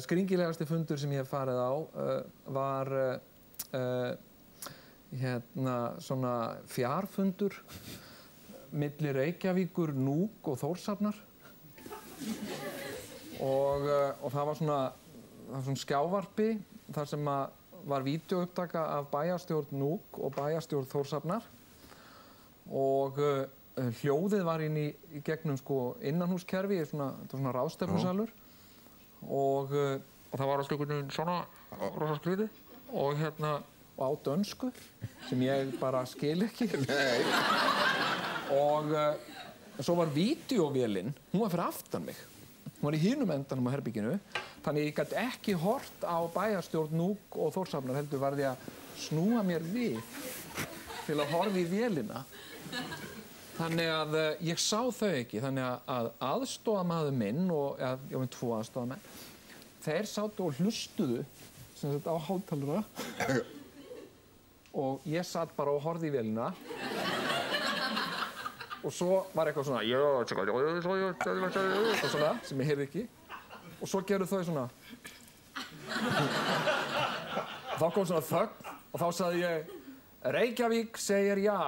Skringilegasti fundur sem ég hef farið á var svona fjarfundur milli Reykjavíkur, Núk og Þórshafnar. Og það var svona skjávarpi þar sem var vídeóupptaka af bæjarstjórn Núk og bæjarstjórn Þórshafnar. Og hljóðið var inn í gegnum innanhúskerfi, þetta var svona ráðstefnusalur. Og það var allt einhvern veginn svona rosa skrítið og á dönsku sem ég bara skil ekki. Nei. Og svo var vídeóvélin, hún var fyrir aftan mig. Hún var í hinum endanum á herberginu, þannig ég gat ekki hort á bæjarstjórn Núk og Þórshafnar, heldur varð ég að snúa mér við til að horfa í vélina. Þannig að ég sá þau ekki, þannig að aðstoðarmaður minn ég var með 2 aðstoðarmenn, þeir sátu og hlustuðu sem sagt á hátalara og ég satt bara og horfði í vélina og svo var eitthvað svona svona sem ég heyrði ekki og svo gerðu þau svona þá kom svona þögn og þá sagði ég Reykjavík segir já.